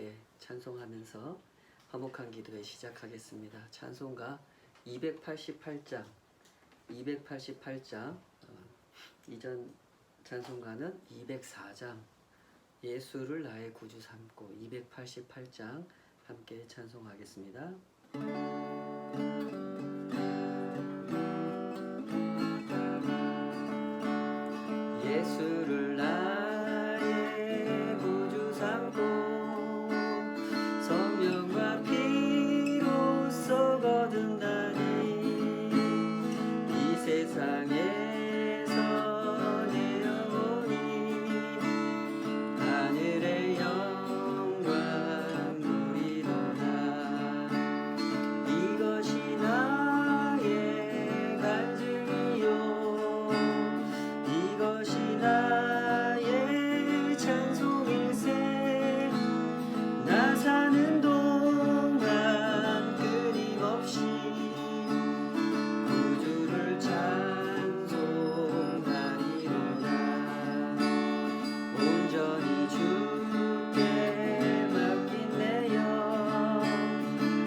함께 찬송하면서 화목한 기도회 시작하겠습니다. 찬송가 288장 이전 찬송가는 204장 예수를 나의 구주 삼고 288장 함께 찬송하겠습니다. 예수를 나의 구주 삼고 성령과 피로써 거듭나니 이 세상에서 내 영혼이 하늘의 영광 누리도다. 이것이 나의 간증이요 이것이 나의 찬송일세. 나 사는 동안 끊임없이 구주를 찬송하리로다. 온전히 주께 맡긴 내 영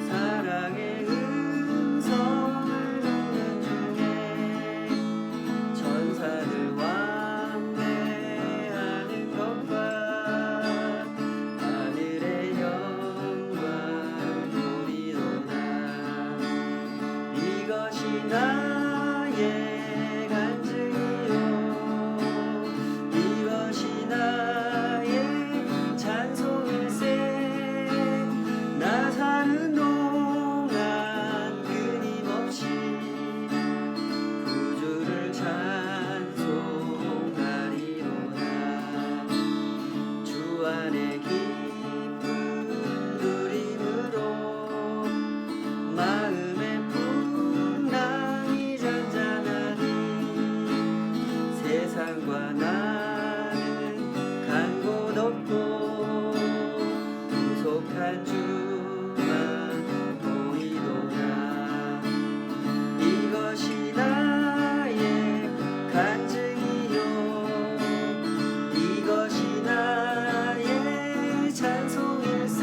사랑의 음성을 듣는 중에 천사들 왕래하는 것과 하늘의 영광 누리도다. 이것이 나의 간증이요 이것이 나의 찬송일세. 나 사는 동안 끊임없이 구주를 찬송하리로다. 주 안에 기쁨 누림으로 마음의 풍랑이 잔잔하니 세상과 나는 간 곳 없고 구속한 주만 보이도다. 이것이 나의 간증이요 이것이 나의 찬송일세.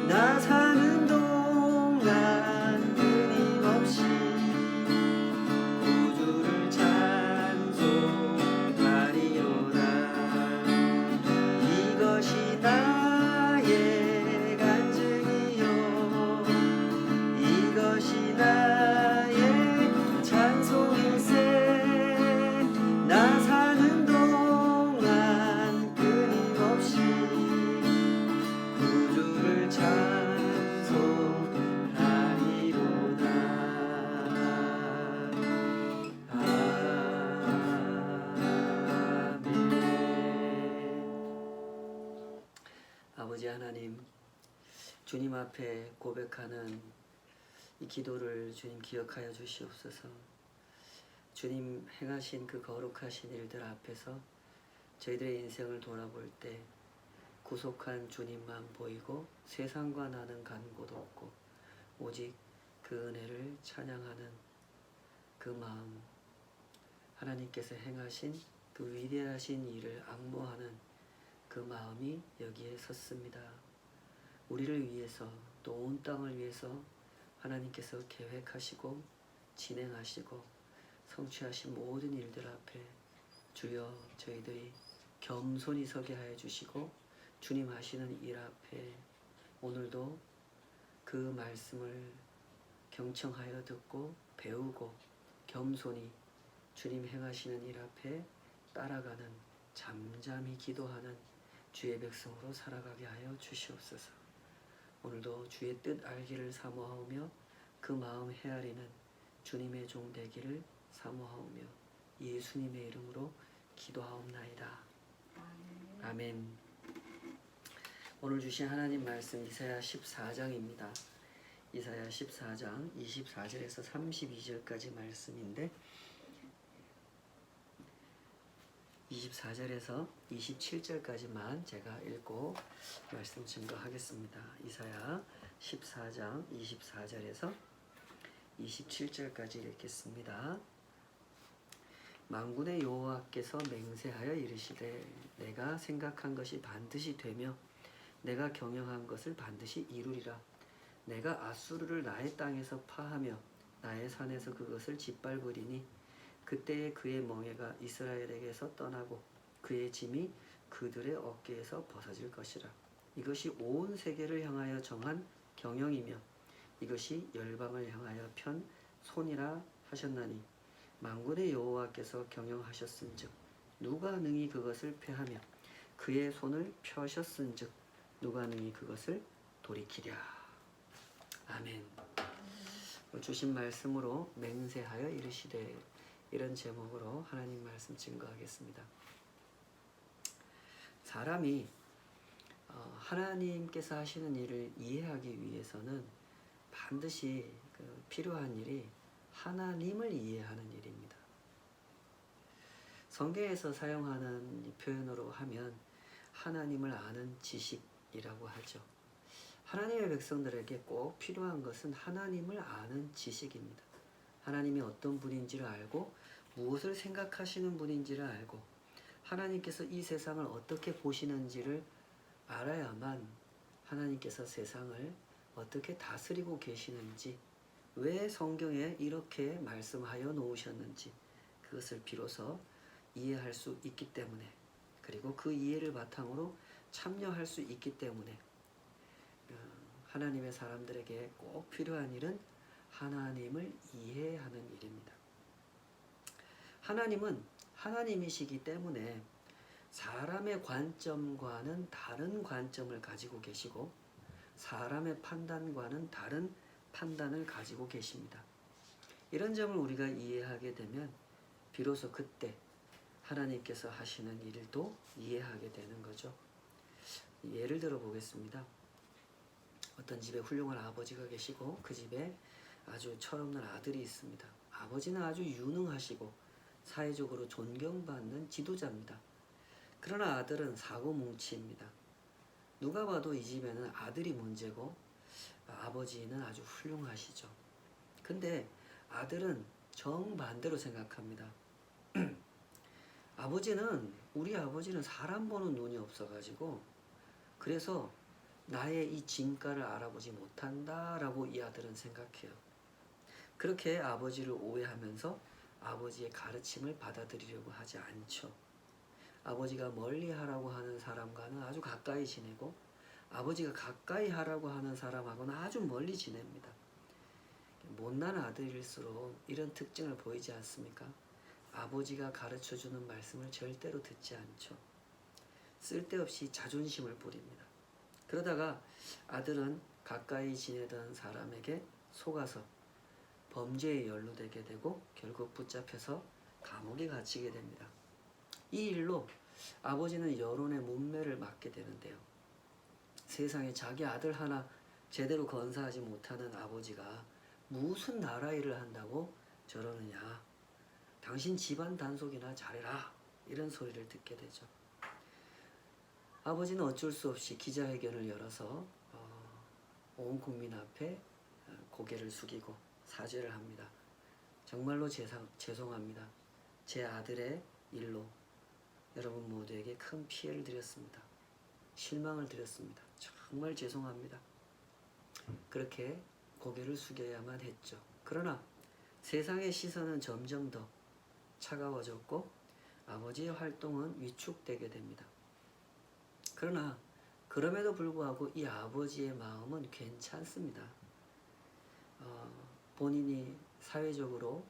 나 사는 동안 끊임없이 구주를 찬송하리로다. 이것이 나의 간증이요 이것이 나의 찬송일세. 나 사는 동안 끊임없이 구주를 찬송하리로다. 아멘. 아버지 하나님, 주님 앞에 고백하는 이 기도를 주님 기억하여 주시옵소서. 주님 행하신 그 거룩하신 일들 앞에서 저희들의 인생을 돌아볼 때 구속한 주님만 보이고 세상과 나는 간 곳 없고 오직 그 은혜를 찬양하는 그 마음, 하나님께서 행하신 그 위대하신 일을 앙모하는 그 마음이 여기에 섰습니다. 우리를 위해서 또 온 땅을 위해서 하나님께서 계획하시고 진행하시고 성취하신 모든 일들 앞에 주여 저희들이 겸손히 서게 하여 주시고 주님 하시는 일 앞에 오늘도 그 말씀을 경청하여 듣고 배우고 겸손히 주님 행하시는 일 앞에 따라가는 잠잠히 기도하는 주의 백성으로 살아가게 하여 주시옵소서. 오늘도 주의 뜻 알기를 사모하오며 그 마음 헤아리는 주님의 종 되기를 사모하오며 예수님의 이름으로 기도하옵나이다. 아멘. 오늘 주신 하나님 말씀 이사야 14장입니다. 이사야 14장 24절에서 32절까지 말씀인데 24절에서 27절까지만 제가 읽고 말씀 증거하겠습니다. 이사야 14장 24절에서 27절까지 읽겠습니다. 만군의 여호와께서 맹세하여 이르시되 내가 생각한 것이 반드시 되며 내가 경영한 것을 반드시 이루리라. 내가 아수르를 나의 땅에서 파하며 나의 산에서 그것을 짓밟으리니 그때에 그의 멍에가 이스라엘에게서 떠나고 그의 짐이 그들의 어깨에서 벗어질 것이라. 이것이 온 세계를 향하여 정한 경영이며 이것이 열방을 향하여 편 손이라 하셨나니 만군의 여호와께서 경영하셨은즉 누가 능히 그것을 패하며 그의 손을 펴셨은즉 누가 능히 그것을 돌이키랴. 아멘. 주신 말씀으로 맹세하여 이르시되, 이런 제목으로 하나님 말씀 증거하겠습니다. 사람이 하나님께서 하시는 일을 이해하기 위해서는 반드시 필요한 일이 하나님을 이해하는 일입니다. 성경에서 사용하는 표현으로 하면 하나님을 아는 지식이라고 하죠. 하나님의 백성들에게 꼭 필요한 것은 하나님을 아는 지식입니다. 하나님이 어떤 분인지를 알고 무엇을 생각하시는 분인지를 알고 하나님께서 이 세상을 어떻게 보시는지를 알아야만 하나님께서 세상을 어떻게 다스리고 계시는지, 왜 성경에 이렇게 말씀하여 놓으셨는지 그것을 비로소 이해할 수 있기 때문에, 그리고 그 이해를 바탕으로 참여할 수 있기 때문에 하나님의 사람들에게 꼭 필요한 일은 하나님을 이해하는 일입니다. 하나님은 하나님이시기 때문에 사람의 관점과는 다른 관점을 가지고 계시고 사람의 판단과는 다른 판단을 가지고 계십니다. 이런 점을 우리가 이해하게 되면 비로소 그때 하나님께서 하시는 일도 이해하게 되는 거죠. 예를 들어 보겠습니다. 어떤 집에 훌륭한 아버지가 계시고 그 집에 아주 철없는 아들이 있습니다. 아버지는 아주 유능하시고 사회적으로 존경받는 지도자입니다. 그러나 아들은 사고뭉치입니다. 누가 봐도 이 집에는 아들이 문제고 아버지는 아주 훌륭하시죠. 근데 아들은 정반대로 생각합니다. 우리 아버지는 사람 보는 눈이 없어가지고 그래서 나의 이 진가를 알아보지 못한다라고 이 아들은 생각해요. 그렇게 아버지를 오해하면서 아버지의 가르침을 받아들이려고 하지 않죠. 아버지가 멀리 하라고 하는 사람과는 아주 가까이 지내고 아버지가 가까이 하라고 하는 사람하고는 아주 멀리 지냅니다. 못난 아들일수록 이런 특징을 보이지 않습니까? 아버지가 가르쳐주는 말씀을 절대로 듣지 않죠. 쓸데없이 자존심을 부립니다. 그러다가 아들은 가까이 지내던 사람에게 속아서 범죄에 연루되게 되고 결국 붙잡혀서 감옥에 갇히게 됩니다. 이 일로 아버지는 여론의 문매를 맞게 되는데요. 세상에 자기 아들 하나 제대로 건사하지 못하는 아버지가 무슨 나라 일을 한다고 저러느냐, 당신 집안 단속이나 잘해라, 이런 소리를 듣게 되죠. 아버지는 어쩔 수 없이 기자회견을 열어서 온 국민 앞에 고개를 숙이고 사죄를 합니다. 정말로 죄송합니다. 제 아들의 일로 여러분 모두에게 큰 피해를 드렸습니다. 실망을 드렸습니다. 정말 죄송합니다. 그렇게 고개를 숙여야만 했죠. 그러나 세상의 시선은 점점 더 차가워졌고 아버지의 활동은 위축되게 됩니다. 그러나 그럼에도 불구하고 이 아버지의 마음은 괜찮습니다. 본인이 사회적으로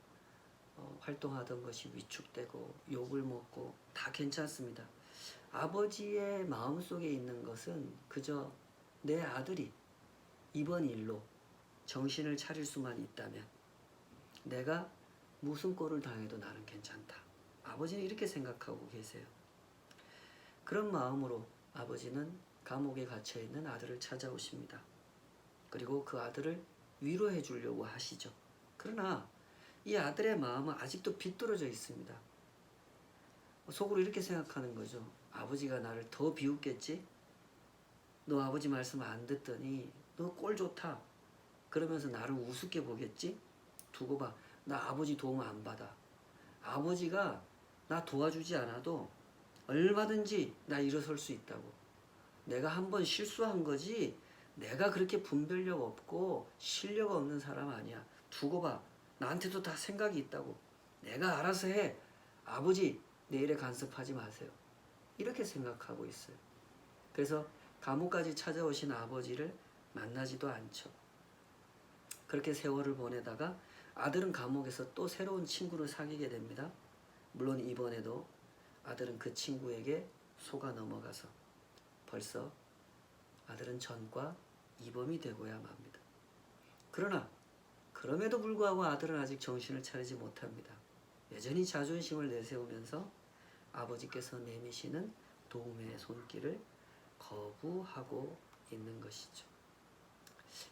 활동하던 것이 위축되고 욕을 먹고 다 괜찮습니다. 아버지의 마음속에 있는 것은 그저 내 아들이 이번 일로 정신을 차릴 수만 있다면 내가 무슨 꼴을 당해도 나는 괜찮다. 아버지는 이렇게 생각하고 계세요. 그런 마음으로 아버지는 감옥에 갇혀있는 아들을 찾아오십니다. 그리고 그 아들을 위로해 주려고 하시죠. 그러나 이 아들의 마음은 아직도 비뚤어져 있습니다. 속으로 이렇게 생각하는 거죠. 아버지가 나를 더 비웃겠지? 너 아버지 말씀 안 듣더니 너 꼴 좋다 그러면서 나를 우습게 보겠지? 두고 봐. 나 아버지 도움 안 받아. 아버지가 나 도와주지 않아도 얼마든지 나 일어설 수 있다고. 내가 한번 실수한 거지 내가 그렇게 분별력 없고 실력 없는 사람 아니야. 두고 봐. 나한테도 다 생각이 있다고. 내가 알아서 해. 아버지 내일에 간섭하지 마세요. 이렇게 생각하고 있어요. 그래서 감옥까지 찾아오신 아버지를 만나지도 않죠. 그렇게 세월을 보내다가 아들은 감옥에서 또 새로운 친구를 사귀게 됩니다. 물론 이번에도 아들은 그 친구에게 속아 넘어가서 벌써 아들은 전과 이범이 되고야 맙니다. 그러나 그럼에도 불구하고 아들은 아직 정신을 차리지 못합니다. 여전히 자존심을 내세우면서 아버지께서 내미시는 도움의 손길을 거부하고 있는 것이죠.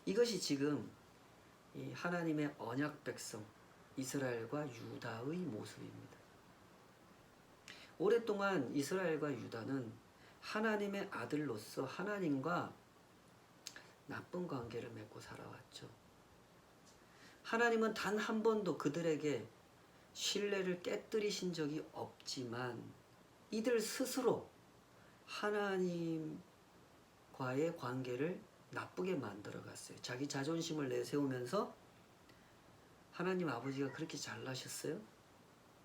이것이 지금 이 하나님의 언약 백성 이스라엘과 유다의 모습입니다. 오랫동안 이스라엘과 유다는 하나님의 아들로서 하나님과 나쁜 관계를 맺고 살아왔죠. 하나님은 단 한 번도 그들에게 신뢰를 깨뜨리신 적이 없지만 이들 스스로 하나님과의 관계를 나쁘게 만들어갔어요. 자기 자존심을 내세우면서 하나님 아버지가 그렇게 잘나셨어요?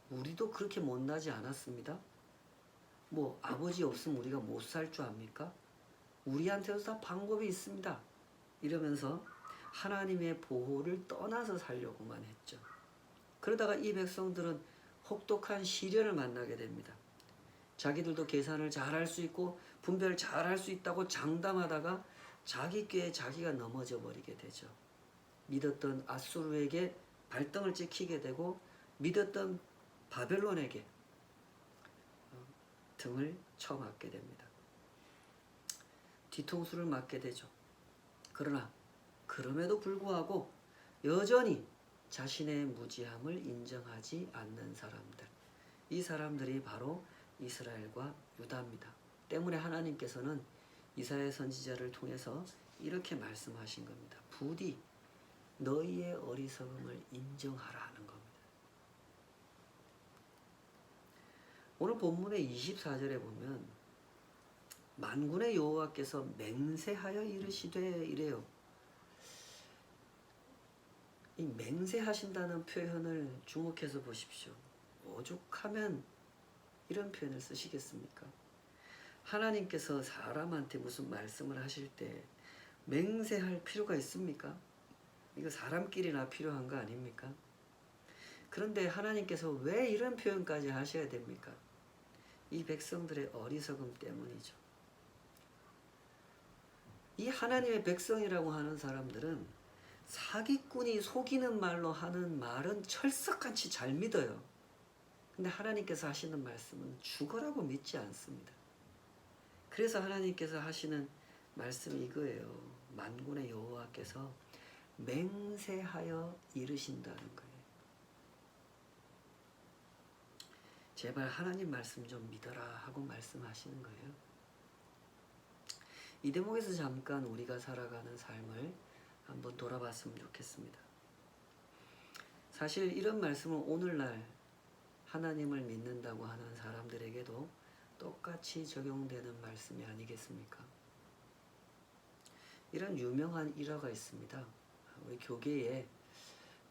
우리도 그렇게 못나지 않았습니다. 뭐 아버지 없으면 우리가 못 살 줄 압니까? 우리한테도 다 방법이 있습니다. 이러면서 하나님의 보호를 떠나서 살려고만 했죠. 그러다가 이 백성들은 혹독한 시련을 만나게 됩니다. 자기들도 계산을 잘할 수 있고 분별을 잘할 수 있다고 장담하다가 자기 꾀에 자기가 넘어져 버리게 되죠. 믿었던 아수르에게 발등을 찍히게 되고 믿었던 바벨론에게 등을 쳐맞게 됩니다. 뒤통수를 맞게 되죠. 그러나 그럼에도 불구하고 여전히 자신의 무지함을 인정하지 않는 사람들, 이 사람들이 바로 이스라엘과 유다입니다. 때문에 하나님께서는 이사야 선지자를 통해서 이렇게 말씀하신 겁니다. 부디 너희의 어리석음을 인정하라 하는 겁니다. 오늘 본문의 24절에 보면 만군의 여호와께서 맹세하여 이르시되 이래요. 이 맹세하신다는 표현을 주목해서 보십시오. 오죽하면 이런 표현을 쓰시겠습니까? 하나님께서 사람한테 무슨 말씀을 하실 때 맹세할 필요가 있습니까? 이거 사람끼리나 필요한 거 아닙니까? 그런데 하나님께서 왜 이런 표현까지 하셔야 됩니까? 이 백성들의 어리석음 때문이죠. 이 하나님의 백성이라고 하는 사람들은 사기꾼이 속이는 말로 하는 말은 철석같이 잘 믿어요. 근데 하나님께서 하시는 말씀은 죽어라고 믿지 않습니다. 그래서 하나님께서 하시는 말씀이 이거예요. 만군의 여호와께서 맹세하여 이르신다는 거예요. 제발 하나님 말씀 좀 믿어라 하고 말씀하시는 거예요. 이 대목에서 잠깐 우리가 살아가는 삶을 한번 돌아봤으면 좋겠습니다. 사실 이런 말씀은 오늘날 하나님을 믿는다고 하는 사람들에게도 똑같이 적용되는 말씀이 아니겠습니까? 이런 유명한 일화가 있습니다. 우리 교계에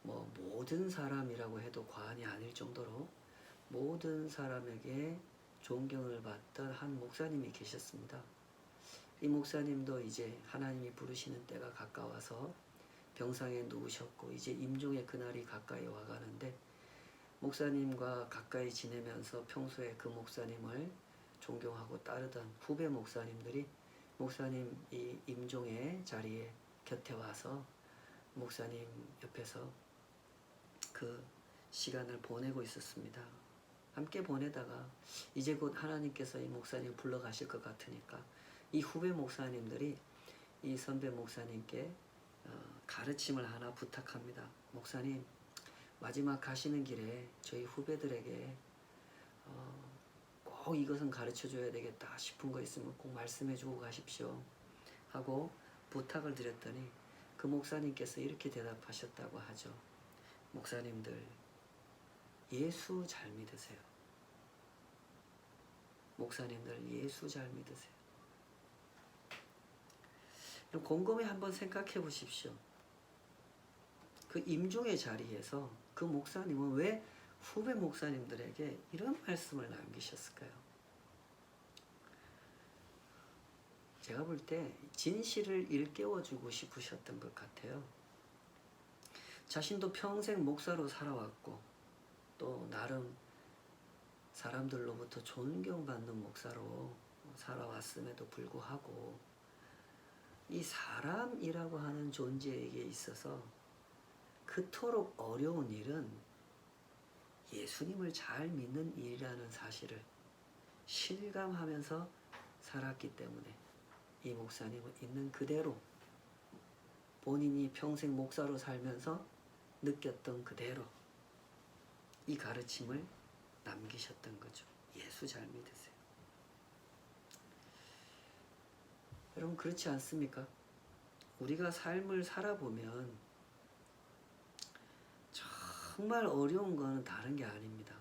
뭐 모든 사람이라고 해도 과언이 아닐 정도로 모든 사람에게 존경을 받던 한 목사님이 계셨습니다. 이 목사님도 이제 하나님이 부르시는 때가 가까워서 병상에 누우셨고 이제 임종의 그날이 가까이 와가는데 목사님과 가까이 지내면서 평소에 그 목사님을 존경하고 따르던 후배 목사님들이 목사님 이 임종의 자리에 곁에 와서 목사님 옆에서 그 시간을 보내고 있었습니다. 함께 보내다가 이제 곧 하나님께서 이 목사님 불러가실 것 같으니까 이 후배 목사님들이 이 선배 목사님께 가르침을 하나 부탁합니다. 목사님, 마지막 가시는 길에 저희 후배들에게 꼭 이것은 가르쳐줘야 되겠다 싶은 거 있으면 꼭 말씀해주고 가십시오 하고 부탁을 드렸더니 그 목사님께서 이렇게 대답하셨다고 하죠. 목사님들, 예수 잘 믿으세요. 목사님들, 예수 잘 믿으세요. 곰곰이 한번 생각해 보십시오. 그 임종의 자리에서 그 목사님은 왜 후배 목사님들에게 이런 말씀을 남기셨을까요? 제가 볼 때 진실을 일깨워주고 싶으셨던 것 같아요. 자신도 평생 목사로 살아왔고 또 나름 사람들로부터 존경받는 목사로 살아왔음에도 불구하고 이 사람이라고 하는 존재에게 있어서 그토록 어려운 일은 예수님을 잘 믿는 일이라는 사실을 실감하면서 살았기 때문에 이 목사님은 있는 그대로 본인이 평생 목사로 살면서 느꼈던 그대로 이 가르침을 남기셨던 거죠. 예수 잘 믿으세요. 여러분 그렇지 않습니까? 우리가 삶을 살아보면 정말 어려운 거는 다른 게 아닙니다.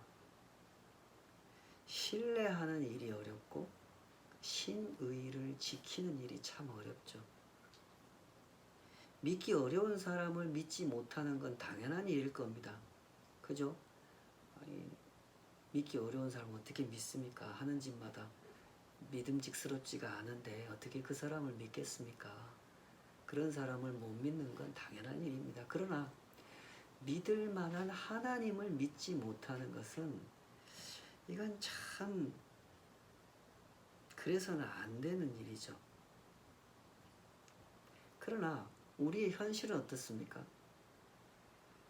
신뢰하는 일이 어렵고 신의를 지키는 일이 참 어렵죠. 믿기 어려운 사람을 믿지 못하는 건 당연한 일일 겁니다. 그죠? 아니, 믿기 어려운 사람 어떻게 믿습니까? 하는 집마다 믿음직스럽지가 않은데 어떻게 그 사람을 믿겠습니까? 그런 사람을 못 믿는 건 당연한 일입니다. 그러나 믿을 만한 하나님을 믿지 못하는 것은 이건 참 그래서는 안 되는 일이죠. 그러나 우리의 현실은 어떻습니까?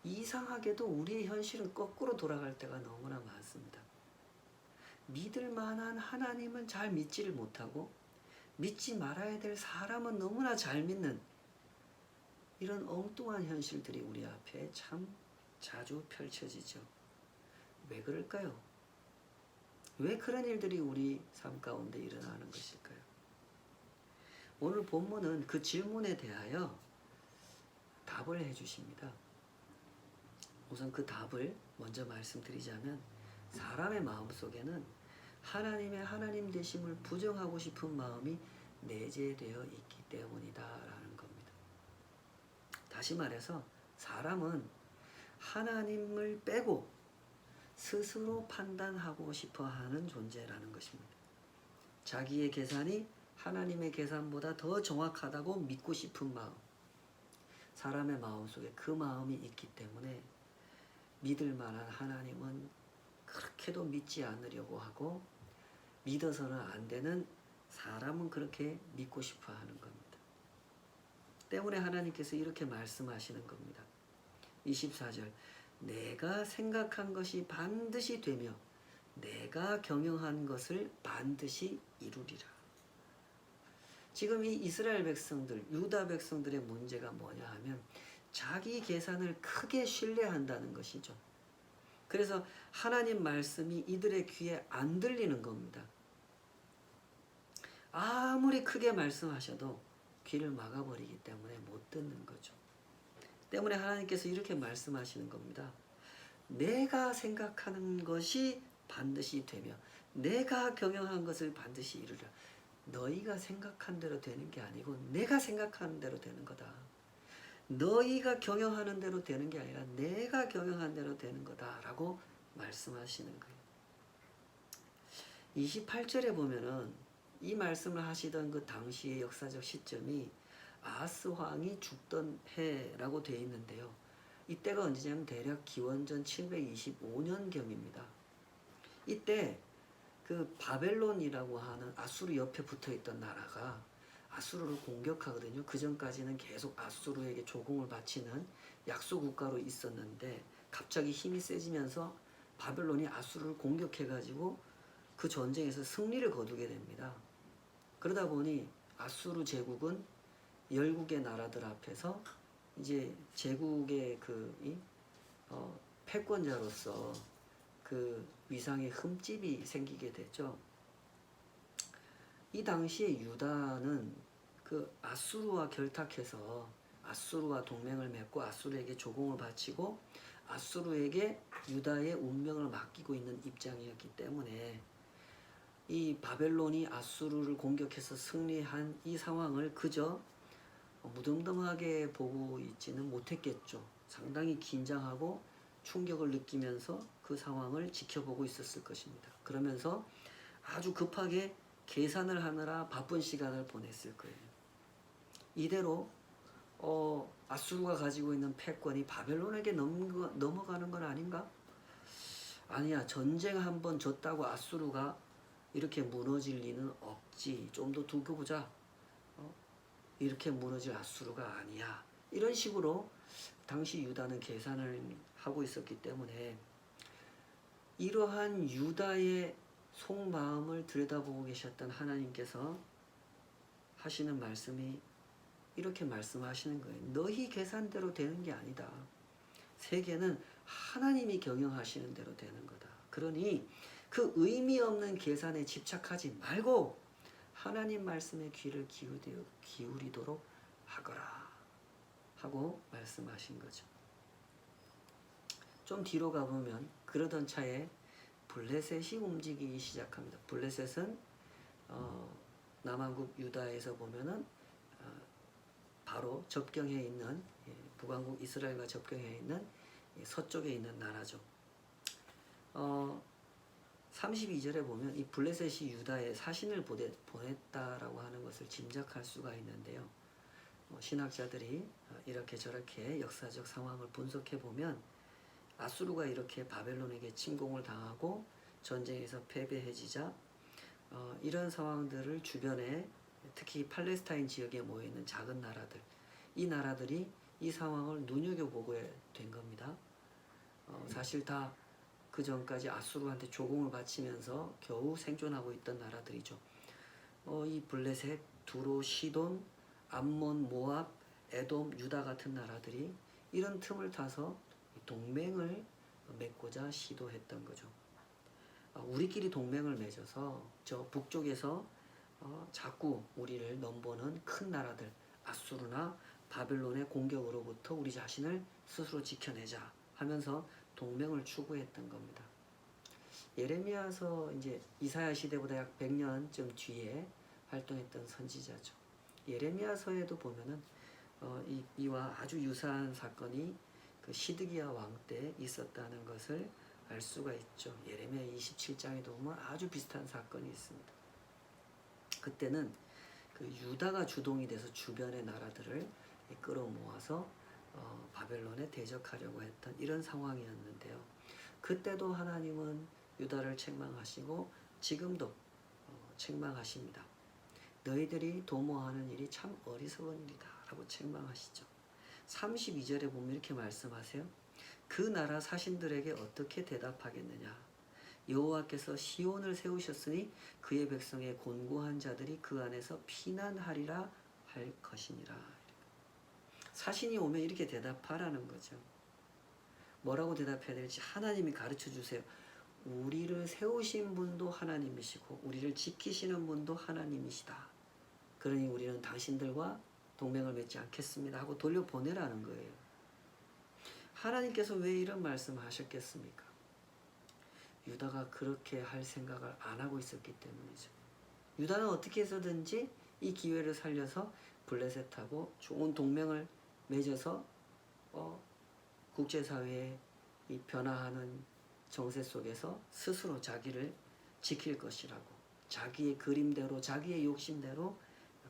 이상하게도 우리의 현실은 거꾸로 돌아갈 때가 너무나 많습니다. 믿을 만한 하나님은 잘 믿지를 못하고 믿지 말아야 될 사람은 너무나 잘 믿는 이런 엉뚱한 현실들이 우리 앞에 참 자주 펼쳐지죠. 왜 그럴까요? 왜 그런 일들이 우리 삶 가운데 일어나는 것일까요? 오늘 본문은 그 질문에 대하여 답을 해주십니다. 우선 그 답을 먼저 말씀드리자면 사람의 마음속에는 하나님의 하나님 되심을 부정하고 싶은 마음이 내재되어 있기 때문이다 라는 겁니다. 다시 말해서 사람은 하나님을 빼고 스스로 판단하고 싶어하는 존재라는 것입니다. 자기의 계산이 하나님의 계산보다 더 정확하다고 믿고 싶은 마음, 사람의 마음속에 그 마음이 있기 때문에 믿을 만한 하나님은 그렇게도 믿지 않으려고 하고 믿어서는 안 되는 사람은 그렇게 믿고 싶어 하는 겁니다. 때문에 하나님께서 이렇게 말씀하시는 겁니다. 24절 내가 생각한 것이 반드시 되며 내가 경영한 것을 반드시 이루리라. 지금 이 이스라엘 백성들, 유다 백성들의 문제가 뭐냐 하면 자기 계산을 크게 신뢰한다는 것이죠. 그래서 하나님 말씀이 이들의 귀에 안 들리는 겁니다. 아무리 크게 말씀하셔도 귀를 막아버리기 때문에 못 듣는 거죠. 때문에 하나님께서 이렇게 말씀하시는 겁니다. 내가 생각하는 것이 반드시 되며 내가 경영한 것을 반드시 이루리라. 너희가 생각한 대로 되는 게 아니고 내가 생각하는 대로 되는 거다. 너희가 경영하는 대로 되는 게 아니라 내가 경영한 대로 되는 거다 라고 말씀하시는 거예요. 28절에 보면은 이 말씀을 하시던 그 당시의 역사적 시점이 아하스 왕이 죽던 해라고 되어 있는데요. 이때가 언제냐면 대략 기원전 725년경입니다. 이때 그 바벨론이라고 하는 아수르 옆에 붙어있던 나라가 아수르를 공격하거든요. 그 전까지는 계속 아수르에게 조공을 바치는 약소 국가로 있었는데 갑자기 힘이 세지면서 바벨론이 아수르를 공격해가지고 그 전쟁에서 승리를 거두게 됩니다. 그러다 보니 아수르 제국은 열국의 나라들 앞에서 이제 제국의 패권자로서 그 위상에 흠집이 생기게 되죠. 이 당시에 유다는 그 아수르와 결탁해서 아수르와 동맹을 맺고 아수르에게 조공을 바치고 아수르에게 유다의 운명을 맡기고 있는 입장이었기 때문에 이 바벨론이 아수르를 공격해서 승리한 이 상황을 그저 무덤덤하게 보고 있지는 못했겠죠. 상당히 긴장하고 충격을 느끼면서 그 상황을 지켜보고 있었을 것입니다. 그러면서 아주 급하게 계산을 하느라 바쁜 시간을 보냈을 거예요. 이대로 아수르가 가지고 있는 패권이 바벨론에게 넘어가는 건 아닌가? 아니야. 전쟁 한번 졌다고 아수르가 이렇게 무너질 리는 없지. 좀 더 두고 보자. 이렇게 무너질 아수르가 아니야. 이런 식으로 당시 유다는 계산을 하고 있었기 때문에 이러한 유다의 속마음을 들여다보고 계셨던 하나님께서 하시는 말씀이 이렇게 말씀하시는 거예요. 너희 계산대로 되는 게 아니다. 세계는 하나님이 경영하시는 대로 되는 거다. 그러니 그 의미 없는 계산에 집착하지 말고 하나님 말씀에 귀를 기울이도록 하거라 하고 말씀하신 거죠. 좀 뒤로 가보면 그러던 차에 블레셋이 움직이기 시작합니다. 블레셋은 남한국 유다에서 보면은 바로 접경해 있는 북왕국 이스라엘과 접경해 있는 서쪽에 있는 나라죠. 32절에 보면 이 블레셋이 유다에 사신을 보냈다라고 하는 것을 짐작할 수가 있는데요. 신학자들이 이렇게 저렇게 역사적 상황을 분석해 보면 아수르가 이렇게 바벨론에게 침공을 당하고 전쟁에서 패배해지자 이런 상황들을 주변에 특히 팔레스타인 지역에 모여있는 작은 나라들, 이 나라들이 이 상황을 눈여겨보게 된 겁니다. 사실 다 그 전까지 아수르한테 조공을 바치면서 겨우 생존하고 있던 나라들이죠. 이 블레셋, 두로, 시돈, 암몬, 모압, 에돔, 유다 같은 나라들이 이런 틈을 타서 동맹을 맺고자 시도했던 거죠. 우리끼리 동맹을 맺어서 저 북쪽에서 자꾸 우리를 넘보는 큰 나라들 아수르나 바벨론의 공격으로부터 우리 자신을 스스로 지켜내자 하면서 동맹을 추구했던 겁니다. 예레미야서 이제 이사야 시대보다 약 100년쯤 뒤에 활동했던 선지자죠. 예레미야서에도 보면은 이와 아주 유사한 사건이 그 시드기야 왕 때 있었다는 것을 알 수가 있죠. 예레미야 27장에도 보면 아주 비슷한 사건이 있습니다. 그때는 그 유다가 주동이 돼서 주변의 나라들을 끌어모아서 바벨론에 대적하려고 했던 이런 상황이었는데요. 그때도 하나님은 유다를 책망하시고 지금도 책망하십니다. 너희들이 도모하는 일이 참 어리석은 일이다 라고 책망하시죠. 32절에 보면 이렇게 말씀하세요. 그 나라 사신들에게 어떻게 대답하겠느냐. 여호와께서 시온을 세우셨으니 그의 백성의 곤고한 자들이 그 안에서 피난하리라 할 것이니라. 사신이 오면 이렇게 대답하라는 거죠. 뭐라고 대답해야 될지 하나님이 가르쳐 주세요. 우리를 세우신 분도 하나님이시고 우리를 지키시는 분도 하나님이시다. 그러니 우리는 당신들과 동맹을 맺지 않겠습니다 하고 돌려보내라는 거예요. 하나님께서 왜 이런 말씀을 하셨겠습니까? 유다가 그렇게 할 생각을 안 하고 있었기 때문이죠. 유다는 어떻게 해서든지 이 기회를 살려서 블레셋하고 좋은 동맹을 맺어서 국제사회의 이 변화하는 정세 속에서 스스로 자기를 지킬 것이라고 자기의 그림대로 자기의 욕심대로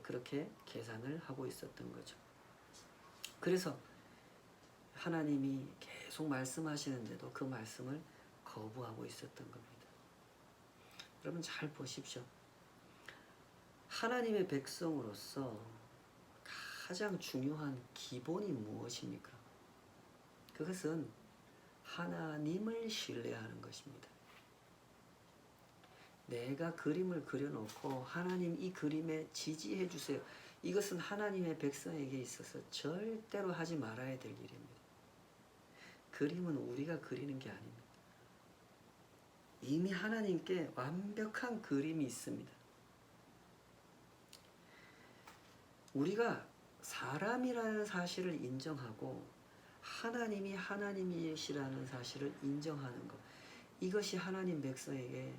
그렇게 계산을 하고 있었던 거죠. 그래서 하나님이 계속 말씀하시는데도 그 말씀을 거부하고 있었던 겁니다. 여러분 잘 보십시오. 하나님의 백성으로서 가장 중요한 기본이 무엇입니까? 그것은 하나님을 신뢰하는 것입니다. 내가 그림을 그려놓고 하나님 이 그림에 지지해 주세요. 이것은 하나님의 백성에게 있어서 절대로 하지 말아야 될 일입니다. 그림은 우리가 그리는 게 아닙니다. 이미 하나님께 완벽한 그림이 있습니다. 우리가 사람이라는 사실을 인정하고 하나님이 하나님이시라는 사실을 인정하는 것, 이것이 하나님 백성에게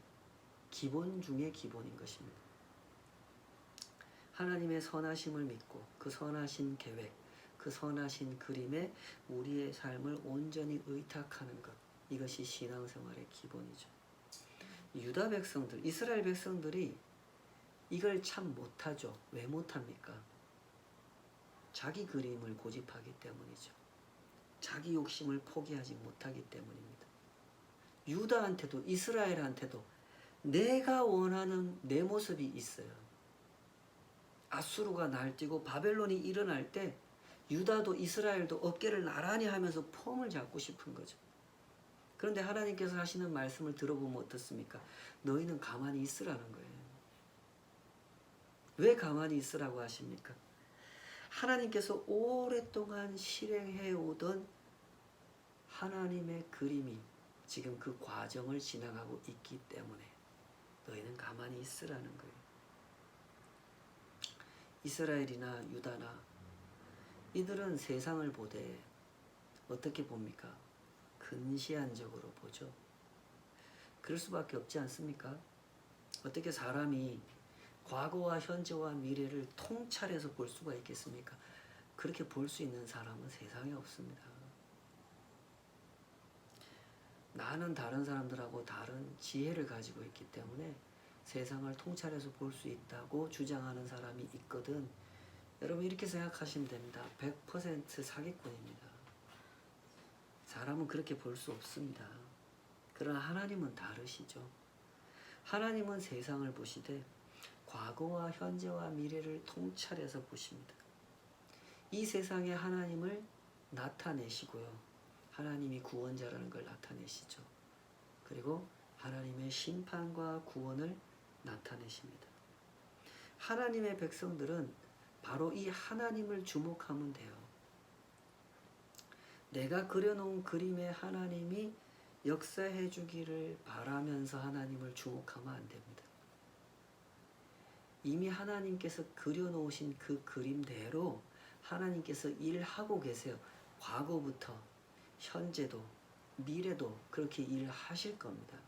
기본 중에 기본인 것입니다. 하나님의 선하심을 믿고 그 선하신 계획, 그 선하신 그림에 우리의 삶을 온전히 의탁하는 것, 이것이 신앙생활의 기본이죠. 유다 백성들, 이스라엘 백성들이 이걸 참 못하죠. 왜 못합니까? 자기 그림을 고집하기 때문이죠. 자기 욕심을 포기하지 못하기 때문입니다. 유다한테도 이스라엘한테도 내가 원하는 내 모습이 있어요. 아수르가 날뛰고 바벨론이 일어날 때 유다도 이스라엘도 어깨를 나란히 하면서 폼을 잡고 싶은 거죠. 그런데 하나님께서 하시는 말씀을 들어보면 어떻습니까? 너희는 가만히 있으라는 거예요. 왜 가만히 있으라고 하십니까? 하나님께서 오랫동안 실행해 오던 하나님의 그림이 지금 그 과정을 지나가고 있기 때문에 너희는 가만히 있으라는 거예요. 이스라엘이나 유다나 이들은 세상을 보되 어떻게 봅니까? 근시안적으로 보죠. 그럴 수밖에 없지 않습니까? 어떻게 사람이 과거와 현재와 미래를 통찰해서 볼 수가 있겠습니까? 그렇게 볼 수 있는 사람은 세상에 없습니다. 나는 다른 사람들하고 다른 지혜를 가지고 있기 때문에 세상을 통찰해서 볼 수 있다고 주장하는 사람이 있거든. 여러분 이렇게 생각하시면 됩니다. 100% 사기꾼입니다. 사람은 그렇게 볼 수 없습니다. 그러나 하나님은 다르시죠. 하나님은 세상을 보시되 과거와 현재와 미래를 통찰해서 보십니다. 이 세상에 하나님을 나타내시고요. 하나님이 구원자라는 걸 나타내시죠. 그리고 하나님의 심판과 구원을 나타내십니다. 하나님의 백성들은 바로 이 하나님을 주목하면 돼요. 내가 그려놓은 그림에 하나님이 역사해 주기를 바라면서 하나님을 주목하면 안 됩니다. 이미 하나님께서 그려놓으신 그 그림대로 하나님께서 일하고 계세요. 과거부터 현재도 미래도 그렇게 일하실 겁니다.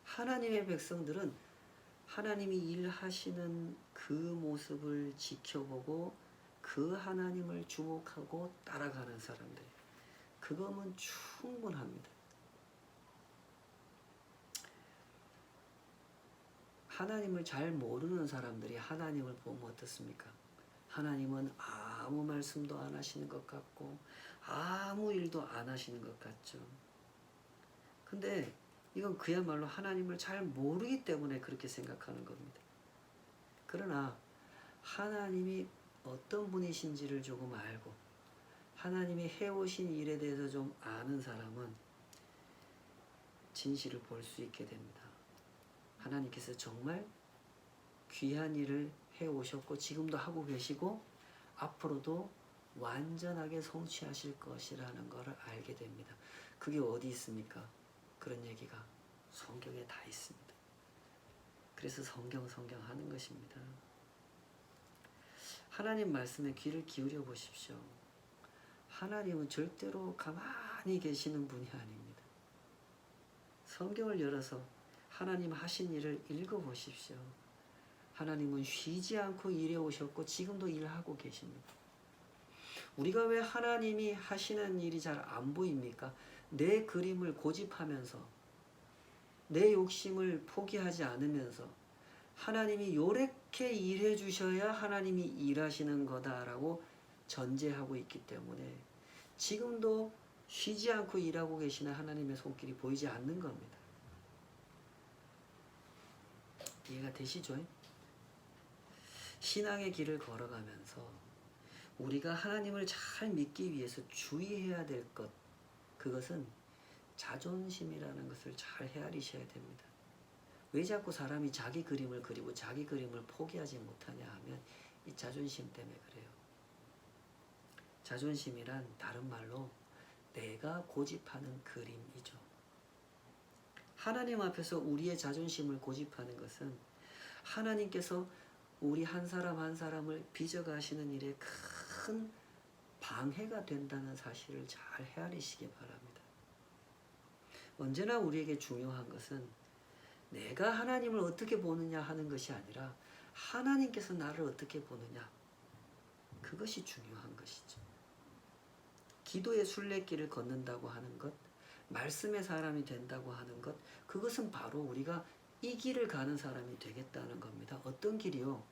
하나님의 백성들은 하나님이 일하시는 그 모습을 지켜보고 그 하나님을 주목하고 따라가는 사람들, 그거면 충분합니다. 하나님을 잘 모르는 사람들이 하나님을 보면 어떻습니까? 하나님은 아무 말씀도 안 하시는 것 같고 아무 일도 안 하시는 것 같죠. 근데 이건 그야말로 하나님을 잘 모르기 때문에 그렇게 생각하는 겁니다. 그러나 하나님이 어떤 분이신지를 조금 알고 하나님이 해오신 일에 대해서 좀 아는 사람은 진실을 볼 수 있게 됩니다. 하나님께서 정말 귀한 일을 해오셨고 지금도 하고 계시고 앞으로도 완전하게 성취하실 것이라는 것을 알게 됩니다. 그게 어디 있습니까? 그런 얘기가 성경에 다 있습니다. 그래서 성경 하는 것입니다. 하나님 말씀에 귀를 기울여 보십시오. 하나님은 절대로 가만히 계시는 분이 아닙니다. 성경을 열어서 하나님 하신 일을 읽어보십시오. 하나님은 쉬지 않고 일해 오셨고 지금도 일하고 계십니다. 우리가 왜 하나님이 하시는 일이 잘 안 보입니까? 내 그림을 고집하면서 내 욕심을 포기하지 않으면서 하나님이 요렇게 일해 주셔야 하나님이 일하시는 거다라고 전제하고 있기 때문에 지금도 쉬지 않고 일하고 계시는 하나님의 손길이 보이지 않는 겁니다. 이해가 되시죠? 신앙의 길을 걸어가면서 우리가 하나님을 잘 믿기 위해서 주의해야 될 것, 그것은 자존심이라는 것을 잘 헤아리셔야 됩니다. 왜 자꾸 사람이 자기 그림을 그리고 자기 그림을 포기하지 못하냐 하면 이 자존심 때문에 그래요. 자존심이란 다른 말로 내가 고집하는 그림이죠. 하나님 앞에서 우리의 자존심을 고집하는 것은 하나님께서 우리 한 사람 한 사람을 빚어가시는 일에 큰 방해가 된다는 사실을 잘 헤아리시기 바랍니다. 언제나 우리에게 중요한 것은 내가 하나님을 어떻게 보느냐 하는 것이 아니라 하나님께서 나를 어떻게 보느냐, 그것이 중요한 것이죠. 기도의 순례길을 걷는다고 하는 것, 말씀의 사람이 된다고 하는 것, 그것은 바로 우리가 이 길을 가는 사람이 되겠다는 겁니다. 어떤 길이요?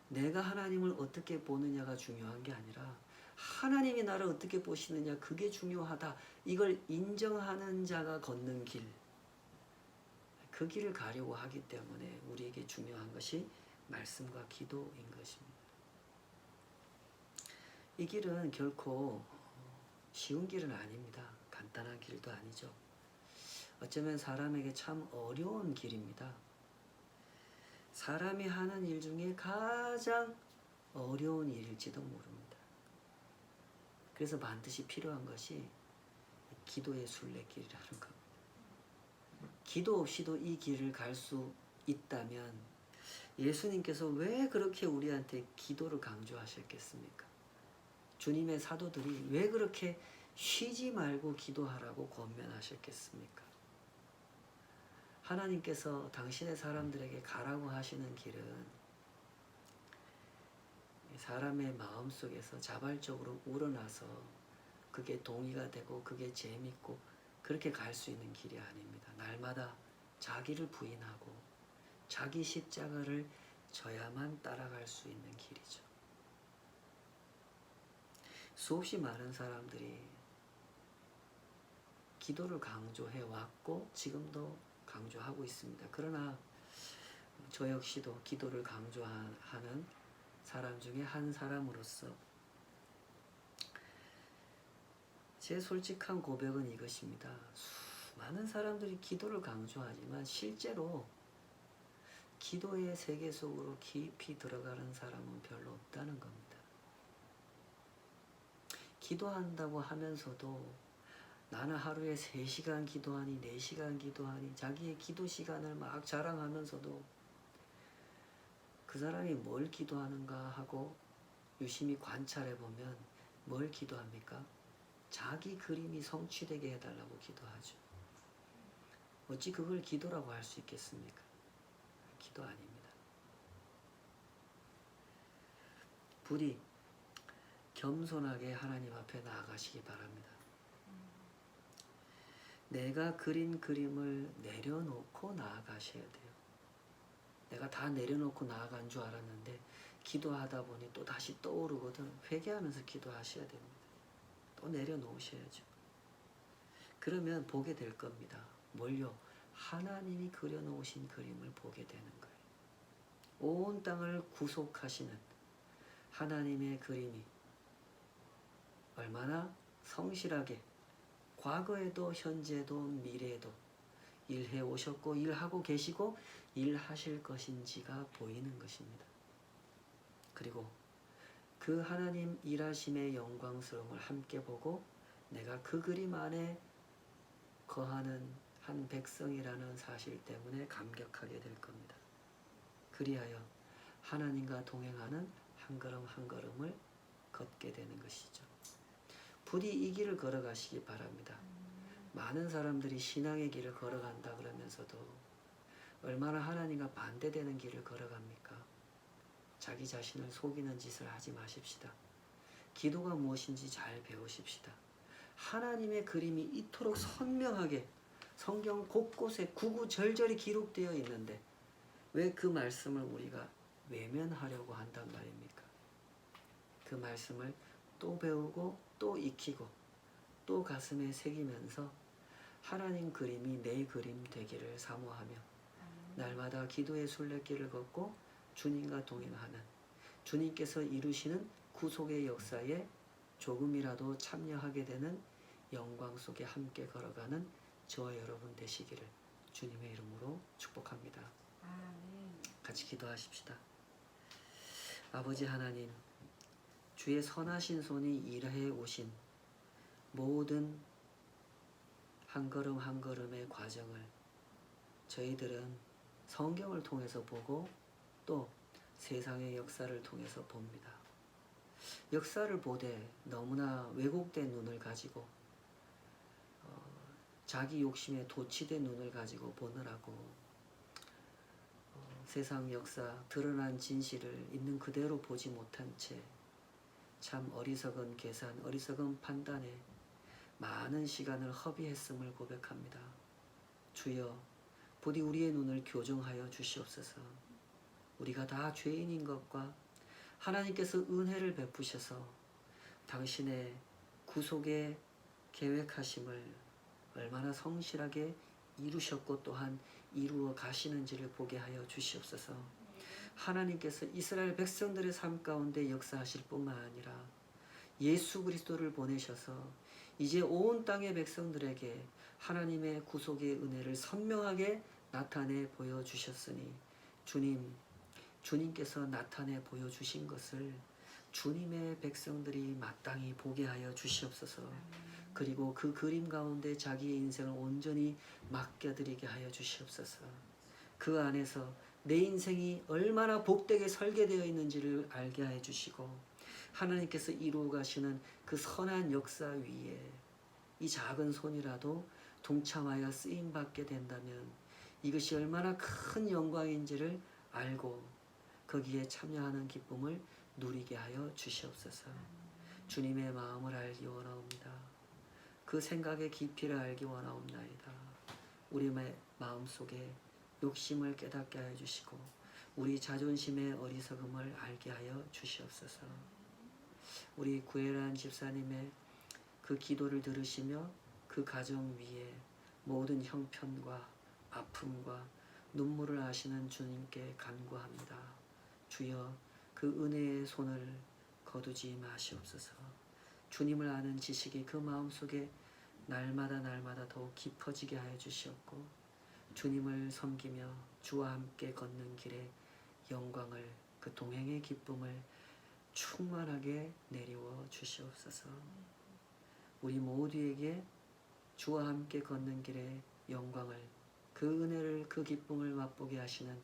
내가 하나님을 어떻게 보느냐가 중요한 게 아니라 하나님이 나를 어떻게 보시느냐, 그게 중요하다. 이걸 인정하는 자가 걷는 길, 그 길을 가려고 하기 때문에 우리에게 중요한 것이 말씀과 기도인 것입니다. 이 길은 결코 쉬운 길은 아닙니다. 간단한 길도 아니죠. 어쩌면 사람에게 참 어려운 길입니다. 사람이 하는 일 중에 가장 어려운 일일지도 모릅니다. 그래서 반드시 필요한 것이 기도의 순례길이라는 겁니다. 기도 없이도 이 길을 갈 수 있다면 예수님께서 왜 그렇게 우리한테 기도를 강조하셨겠습니까? 주님의 사도들이 왜 그렇게 쉬지 말고 기도하라고 권면하셨겠습니까? 하나님께서 당신의 사람들에게 가라고 하시는 길은 사람의 마음속에서 자발적으로 우러나서 그게 동의가 되고 그게 재밌고 그렇게 갈 수 있는 길이 아닙니다. 날마다 자기를 부인하고 자기 십자가를 져야만 따라갈 수 있는 길이죠. 수없이 많은 사람들이 기도를 강조해 왔고 지금도 강조하고 있습니다. 그러나 저 역시도 기도를 강조하는 사람 중에 한 사람으로서 제 솔직한 고백은 이것입니다. 수많은 사람들이 기도를 강조하지만 실제로 기도의 세계 속으로 깊이 들어가는 사람은 별로 없다는 겁니다. 기도한다고 하면서도 나는 하루에 3시간 기도하니 4시간 기도하니 자기의 기도 시간을 막 자랑하면서도 그 사람이 뭘 기도하는가 하고 유심히 관찰해 보면 뭘 기도합니까? 자기 그림이 성취되게 해달라고 기도하죠. 어찌 그걸 기도라고 할 수 있겠습니까? 기도 아닙니다. 부디 겸손하게 하나님 앞에 나아가시기 바랍니다. 내가 그린 그림을 내려놓고 나아가셔야 돼요. 내가 다 내려놓고 나아간 줄 알았는데 기도하다 보니 또 다시 떠오르거든. 회개하면서 기도하셔야 됩니다. 또 내려놓으셔야죠. 그러면 보게 될 겁니다. 뭘요? 하나님이 그려놓으신 그림을 보게 되는 거예요. 온 땅을 구속하시는 하나님의 그림이 얼마나 성실하게 과거에도 현재도 미래에도 일해 오셨고 일하고 계시고 일하실 것인지가 보이는 것입니다. 그리고 그 하나님 일하심의 영광스러움을 함께 보고 내가 그 그림 안에 거하는 한 백성이라는 사실 때문에 감격하게 될 겁니다. 그리하여 하나님과 동행하는 한 걸음 한 걸음을 걷게 되는 것이죠. 부디 이 길을 걸어가시기 바랍니다. 많은 사람들이 신앙의 길을 걸어간다 그러면서도 얼마나 하나님과 반대되는 길을 걸어갑니까? 자기 자신을 속이는 짓을 하지 마십시다. 기도가 무엇인지 잘 배우십시다. 하나님의 그림이 이토록 선명하게 성경 곳곳에 구구절절히 기록되어 있는데 왜 그 말씀을 우리가 외면하려고 한단 말입니까? 그 말씀을 또 배우고 또 익히고 또 가슴에 새기면서 하나님 그림이 내 그림 되기를 사모하며 날마다 기도의 순례길을 걷고 주님과 동행하는 주님께서 이루시는 구속의 역사에 조금이라도 참여하게 되는 영광 속에 함께 걸어가는 저와 여러분 되시기를 주님의 이름으로 축복합니다. 같이 기도하십시다. 아버지 하나님, 주의 선하신 손이 일해 오신 모든 한 걸음 한 걸음의 과정을 저희들은 성경을 통해서 보고 또 세상의 역사를 통해서 봅니다. 역사를 보되 너무나 왜곡된 눈을 가지고 자기 욕심에 도취된 눈을 가지고 보느라고 세상 역사 드러난 진실을 있는 그대로 보지 못한 채 참 어리석은 계산, 어리석은 판단에 많은 시간을 허비했음을 고백합니다. 주여, 부디 우리의 눈을 교정하여 주시옵소서. 우리가 다 죄인인 것과 하나님께서 은혜를 베푸셔서 당신의 구속의 계획하심을 얼마나 성실하게 이루셨고 또한 이루어 가시는지를 보게 하여 주시옵소서. 하나님께서 이스라엘 백성들의 삶 가운데 역사하실 뿐만 아니라 예수 그리스도를 보내셔서 이제 온 땅의 백성들에게 하나님의 구속의 은혜를 선명하게 나타내 보여주셨으니 주님께서 나타내 보여주신 것을 주님의 백성들이 마땅히 보게 하여 주시옵소서. 그리고 그 그림 가운데 자기의 인생을 온전히 맡겨드리게 하여 주시옵소서. 그 안에서 내 인생이 얼마나 복되게 설계되어 있는지를 알게 해 주시고 하나님께서 이루어 가시는 그 선한 역사 위에 이 작은 손이라도 동참하여 쓰임받게 된다면 이것이 얼마나 큰 영광인지를 알고 거기에 참여하는 기쁨을 누리게 하여 주시옵소서. 주님의 마음을 알기 원하옵니다. 그 생각의 깊이를 알기 원하옵나이다. 우리의 마음속에 욕심을 깨닫게 하여 주시고 우리 자존심의 어리석음을 알게 하여 주시옵소서. 우리 구혜란 집사님의 그 기도를 들으시며 그 가정 위에 모든 형편과 아픔과 눈물을 아시는 주님께 간구합니다. 주여, 그 은혜의 손을 거두지 마시옵소서. 주님을 아는 지식이 그 마음속에 날마다 더욱 깊어지게 하여 주시옵고 주님을 섬기며 주와 함께 걷는 길에 영광을, 그 동행의 기쁨을 충만하게 내리워 주시옵소서. 우리 모두에게 주와 함께 걷는 길에 영광을, 그 은혜를, 그 기쁨을 맛보게 하시는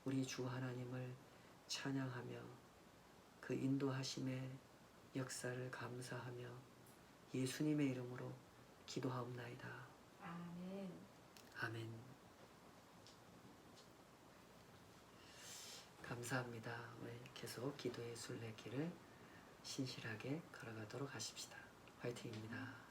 우리 주 하나님을 찬양하며 그 인도하심의 역사를 감사하며 예수님의 이름으로 기도하옵나이다. 아멘. 아멘. 감사합니다. 계속 기도의 순례길을 신실하게 걸어가도록 하십시다. 화이팅입니다.